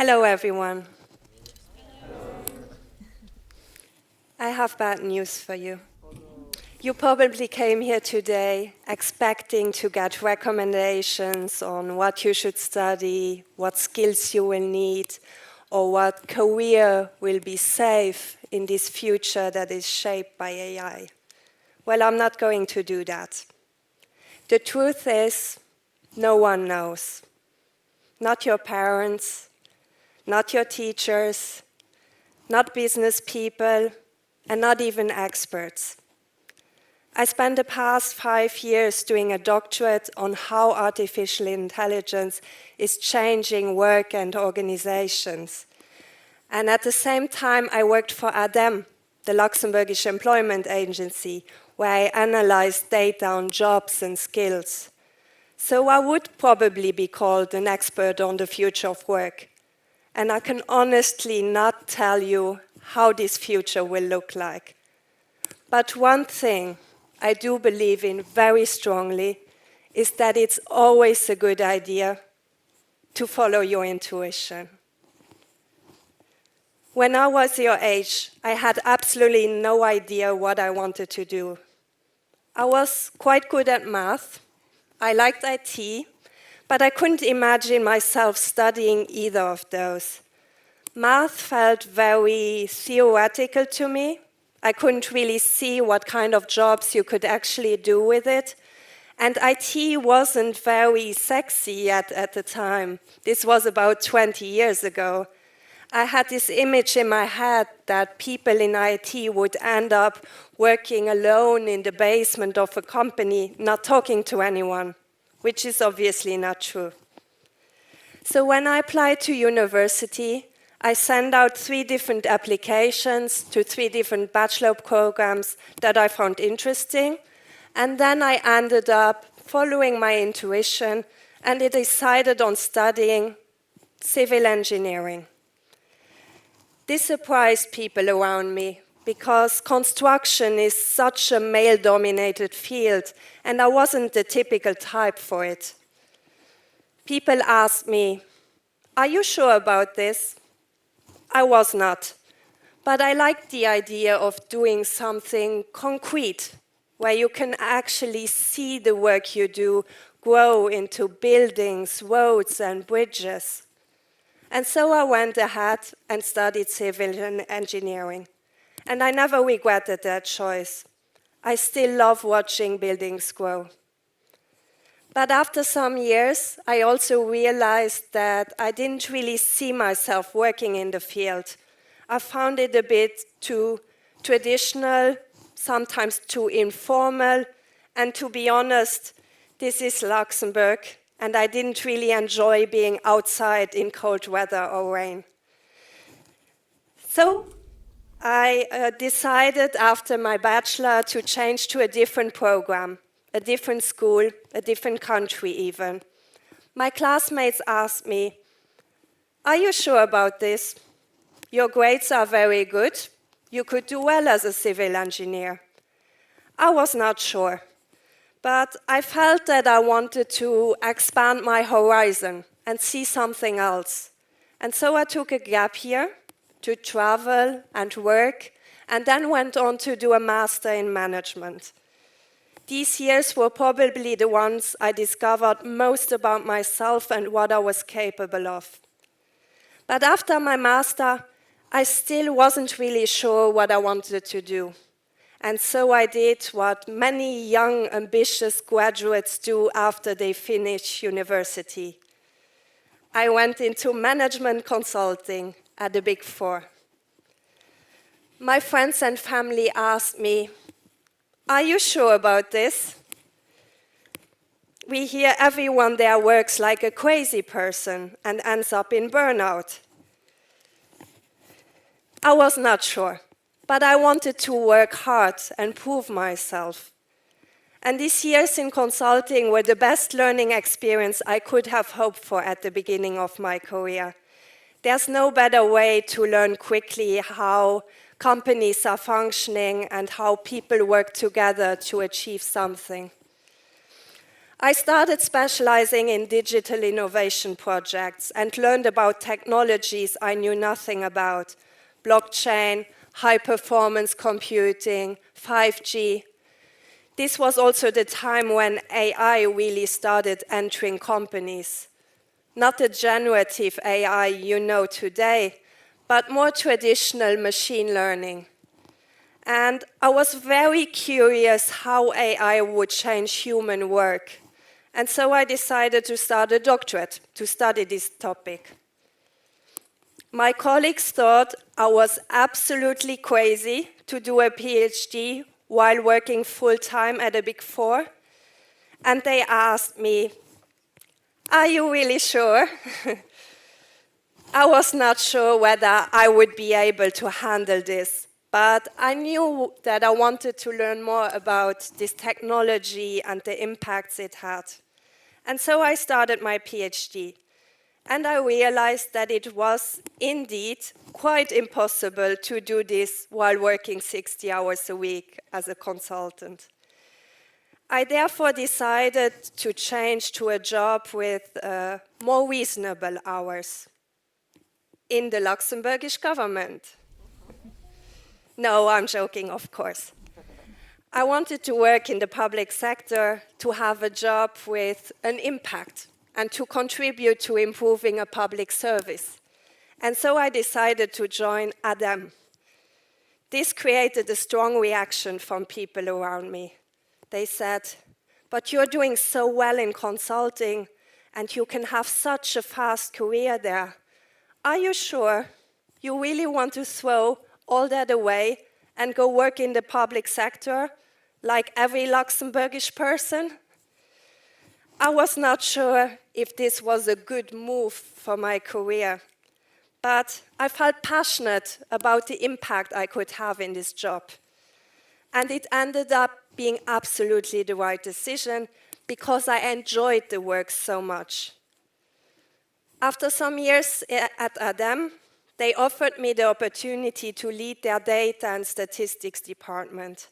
Hello, everyone. I have bad news for you. You probably came here today expecting to get recommendations on what you should study, what skills you will need, or what career will be safe in this future that is shaped by AI. Well, I'm not going to do that. The truth is, no one knows. Not your parents, not your teachers, not business people, and not even experts. I spent the past 5 years doing a doctorate on how artificial intelligence is changing work and organizations. And at the same time, I worked for ADEM, the Luxembourgish Employment Agency, where I analyzed data on jobs and skills. So I would probably be called an expert on the future of work. And I can honestly not tell you how this future will look like. But one thing I do believe in very strongly is that it's always a good idea to follow your intuition. When I was your age, I had absolutely no idea what I wanted to do. I was quite good at math. I liked IT, but I couldn't imagine myself studying either of those. Math felt very theoretical to me. I couldn't really see what kind of jobs you could actually do with it. And IT wasn't very sexy yet at the time. This was about 20 years ago. I had this image in my head that people in IT would end up working alone in the basement of a company, not talking to anyone, which is obviously not true. So when I applied to university, I sent out 3 different applications to 3 different bachelor programs that I found interesting. And then I ended up following my intuition and I decided on studying civil engineering. This surprised people around me because construction is such a male-dominated field and I wasn't the typical type for it. People asked me, "Are you sure about this?" I was not, but I liked the idea of doing something concrete, where you can actually see the work you do grow into buildings, roads, and bridges. And so I went ahead and studied civil engineering. And I never regretted that choice. I still love watching buildings grow. But after some years, I also realized that I didn't really see myself working in the field. I found it a bit too traditional, sometimes too informal, and to be honest, this is Luxembourg, and I didn't really enjoy being outside in cold weather or rain. So I decided after my bachelor to change to a different program. A different school, a different country even. My classmates asked me, "Are you sure about this? Your grades are very good. You could do well as a civil engineer." I was not sure, but I felt that I wanted to expand my horizon and see something else. And so I took a gap year to travel and work, and then went on to do a master in management. These years were probably the ones I discovered most about myself and what I was capable of. But after my master, I still wasn't really sure what I wanted to do. And so I did what many young, ambitious graduates do after they finish university. I went into management consulting at the Big Four. My friends and family asked me, "Are you sure about this?" We hear everyone there works like a crazy person and ends up in burnout. I was not sure, but I wanted to work hard and prove myself. And these years in consulting were the best learning experience I could have hoped for at the beginning of my career. There's no better way to learn quickly how companies are functioning and how people work together to achieve something. I started specializing in digital innovation projects and learned about technologies I knew nothing about: blockchain, high-performance computing, 5G. This was also the time when AI really started entering companies. Not the generative AI you know today, but more traditional machine learning. And I was very curious how AI would change human work. And so I decided to start a doctorate to study this topic. My colleagues thought I was absolutely crazy to do a PhD while working full-time at a Big Four. And they asked me, "Are you really sure?" I was not sure whether I would be able to handle this, but I knew that I wanted to learn more about this technology and the impacts it had. And so I started my PhD. And I realized that it was indeed quite impossible to do this while working 60 hours a week as a consultant. I therefore decided to change to a job with more reasonable hours in the Luxembourgish government. No, I'm joking, of course. I wanted to work in the public sector, to have a job with an impact and to contribute to improving a public service. And so I decided to join ADEM. This created a strong reaction from people around me. They said, "But you're doing so well in consulting and you can have such a fast career there. Are you sure you really want to throw all that away and go work in the public sector like every Luxembourgish person?" I was not sure if this was a good move for my career, but I felt passionate about the impact I could have in this job. And it ended up being absolutely the right decision because I enjoyed the work so much. After some years at ADEM, they offered me the opportunity to lead their data and statistics department.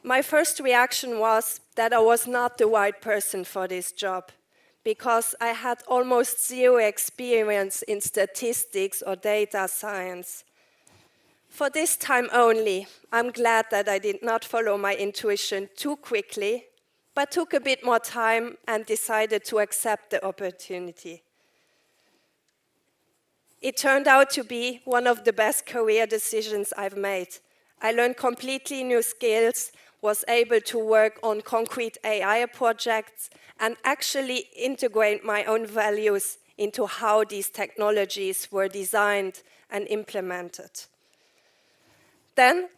My first reaction was that I was not the right person for this job because I had almost zero experience in statistics or data science. For this time only, I'm glad that I did not follow my intuition too quickly, but took a bit more time and decided to accept the opportunity. It turned out to be one of the best career decisions I've made. I learned completely new skills, was able to work on concrete AI projects, and actually integrate my own values into how these technologies were designed and implemented. Then,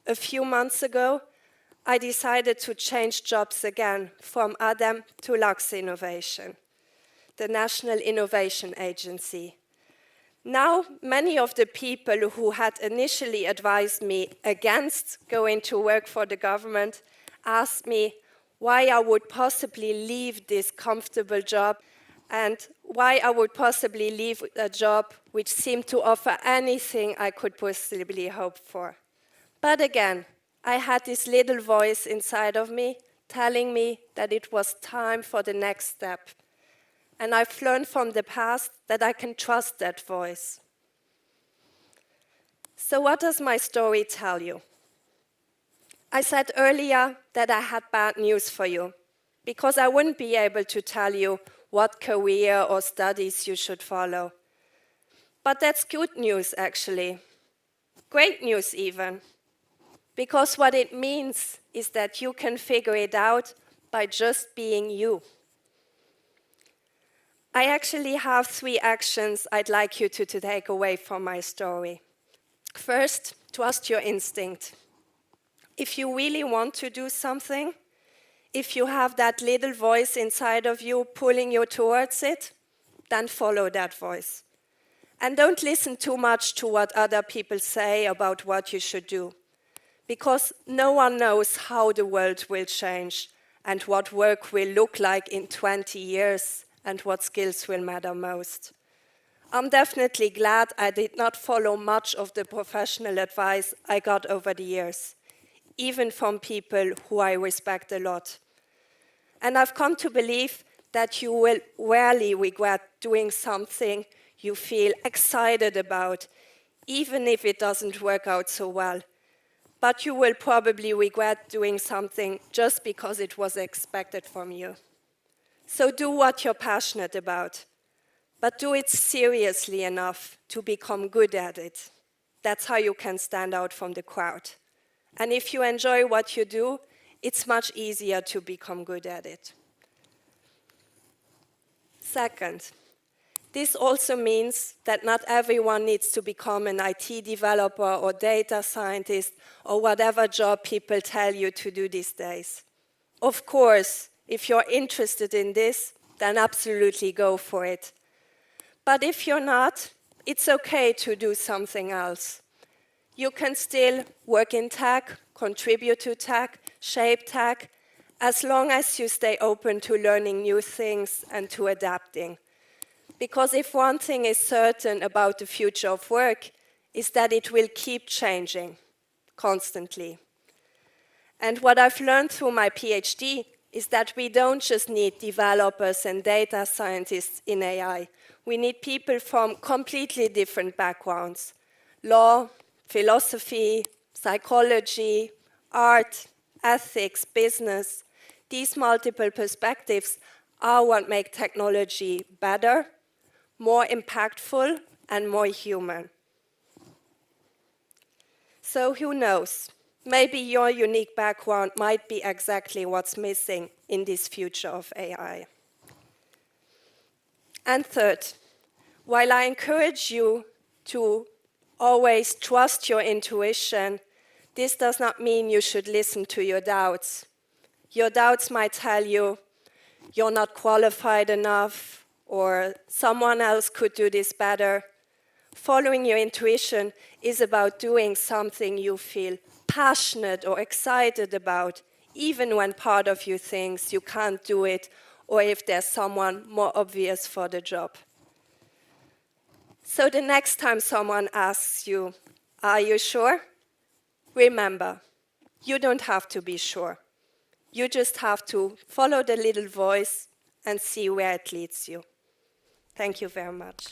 a few months ago, I decided to change jobs again from ADEM to Lux Innovation, the National Innovation Agency. Now, many of the people who had initially advised me against going to work for the government asked me why I would possibly leave this comfortable job and why I would possibly leave a job which seemed to offer anything I could possibly hope for. But again, I had this little voice inside of me telling me that it was time for the next step. And I've learned from the past that I can trust that voice. So what does my story tell you? I said earlier that I had bad news for you, because I wouldn't be able to tell you what career or studies you should follow. But that's good news, actually. Great news, even. Because what it means is that you can figure it out by just being you. I actually have 3 actions I'd like you to take away from my story. First, trust your instinct. If you really want to do something, if you have that little voice inside of you pulling you towards it, then follow that voice. And don't listen too much to what other people say about what you should do, because no one knows how the world will change and what work will look like in 20 years. And what skills will matter most. I'm definitely glad I did not follow much of the professional advice I got over the years, even from people who I respect a lot. And I've come to believe that you will rarely regret doing something you feel excited about, even if it doesn't work out so well. But you will probably regret doing something just because it was expected from you. So do what you're passionate about, but do it seriously enough to become good at it. That's how you can stand out from the crowd. And if you enjoy what you do, it's much easier to become good at it. Second, this also means that not everyone needs to become an IT developer or data scientist or whatever job people tell you to do these days. Of course, if you're interested in this, then absolutely go for it. But if you're not, it's okay to do something else. You can still work in tech, contribute to tech, shape tech, as long as you stay open to learning new things and to adapting. Because if one thing is certain about the future of work, is that it will keep changing constantly. And what I've learned through my PhD is that we don't just need developers and data scientists in AI. We need people from completely different backgrounds: law, philosophy, psychology, art, ethics, business. These multiple perspectives are what make technology better, more impactful, and more human. So who knows? Maybe your unique background might be exactly what's missing in this future of AI. And third, while I encourage you to always trust your intuition, this does not mean you should listen to your doubts. Your doubts might tell you you're not qualified enough, or someone else could do this better. Following your intuition is about doing something you feel passionate or excited about, even when part of you thinks you can't do it, or if there's someone more obvious for the job. So the next time someone asks you, "Are you sure?" remember, you don't have to be sure. You just have to follow the little voice and see where it leads you. Thank you very much.